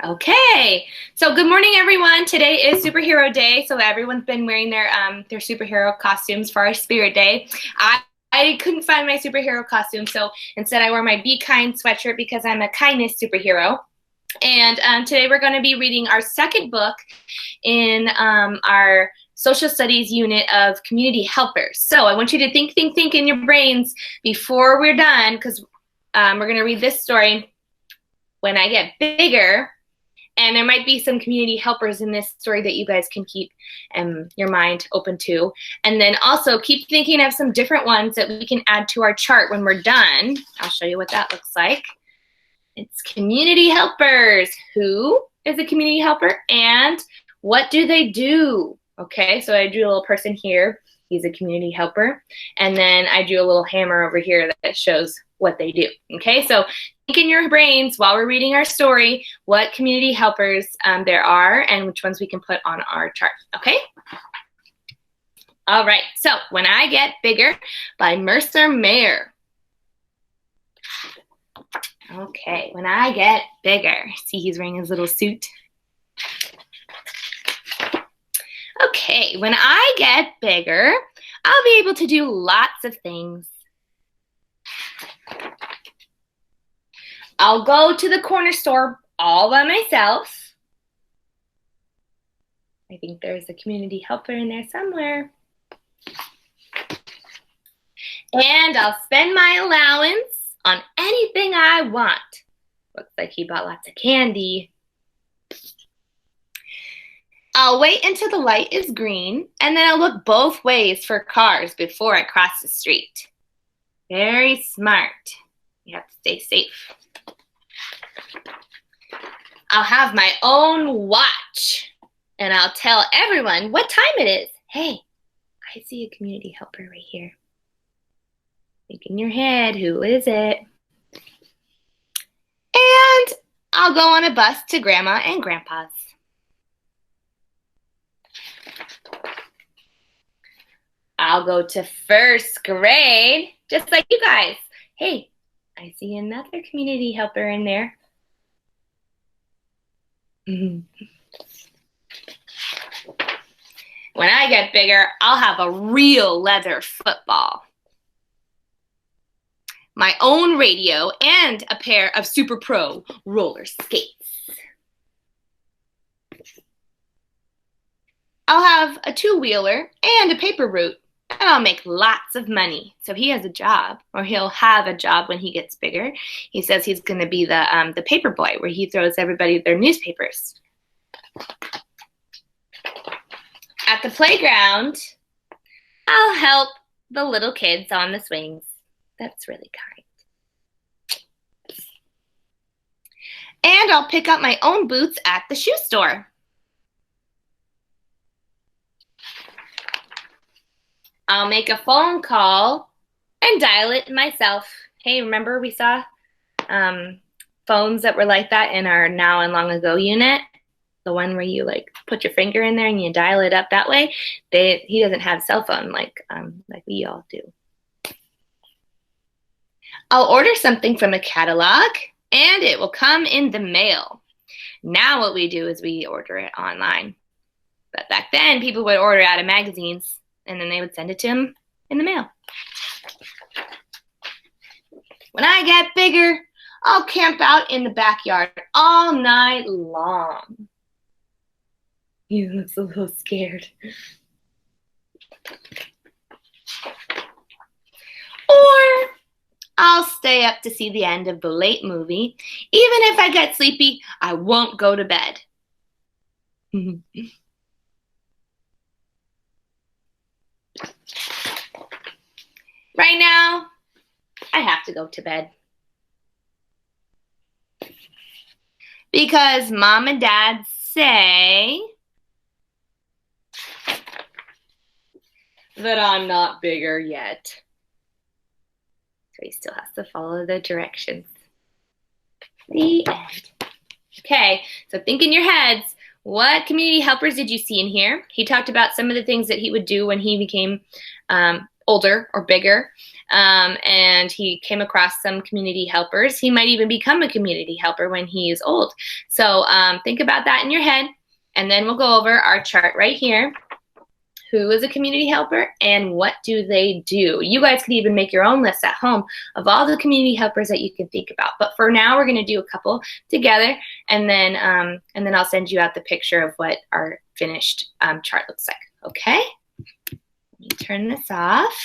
Okay, so good morning, everyone. Today is Superhero Day, so everyone's been wearing their superhero costumes for our Spirit Day. I couldn't find my superhero costume, so instead I wore my Be Kind sweatshirt because I'm a kindness superhero. And today we're going to be reading our second book in our social studies unit of community helpers. So I want you to think in your brains before we're done, because we're going to read this story, When I Get Bigger. And there might be some community helpers in this story that you guys can keep your mind open to. And then also keep thinking of some different ones that we can add to our chart when we're done. I'll show you what that looks like. It's community helpers. Who is a community helper and what do they do? Okay, so I drew a little person here. He's a community helper. And then I drew a little hammer over here that shows what they do. Okay, so think in your brains while we're reading our story what community helpers there are and which ones we can put on our chart. Okay? All right, so When I Get Bigger by Mercer Mayer. Okay, when I get bigger. See, he's wearing his little suit. Okay, when I get bigger, I'll be able to do lots of things. I'll go to the corner store all by myself. I think there's a community helper in there somewhere. And I'll spend my allowance on anything I want. Looks like he bought lots of candy. I'll wait until the light is green, and then I'll look both ways for cars before I cross the street. Very smart. You have to stay safe. I'll have my own watch, and I'll tell everyone what time it is. Hey, I see a community helper right here. Think in your head, who is it? And I'll go on a bus to Grandma and Grandpa's. I'll go to first grade, just like you guys. Hey, I see another community helper in there. When I get bigger, I'll have a real leather football, my own radio, and a pair of Super Pro roller skates. I'll have a two-wheeler and a paper route, and I'll make lots of money. So he has a job, or he'll have a job when he gets bigger. He says he's going to be the paper boy, where he throws everybody their newspapers. At the playground, I'll help the little kids on the swings. That's really kind. And I'll pick up my own boots at the shoe store. I'll make a phone call and dial it myself. Hey, remember we saw phones that were like that in our Now and Long Ago unit? The one where you like put your finger in there and you dial it up that way. He doesn't have a cell phone like we all do. I'll order something from a catalog and it will come in the mail. Now what we do is we order it online. But back then people would order out of magazines and then they would send it to him in the mail. When I get bigger, I'll camp out in the backyard all night long. He looks a little scared. Or I'll stay up to see the end of the late movie. Even if I get sleepy, I won't go to bed. Right now, I have to go to bed. Because Mom and Dad say that I'm not bigger yet. So he still has to follow the directions. The end. Okay, so think in your heads, what community helpers did you see in here? He talked about some of the things that he would do when he became older or bigger, and he came across some community helpers. He might even become a community helper when he is old. So think about that in your head, and then we'll go over our chart right here. Who is a community helper and what do they do? You guys could even make your own list at home of all the community helpers that you can think about. But for now, we're going to do a couple together, and then I'll send you out the picture of what our finished chart looks like. Okay? Let me turn this off.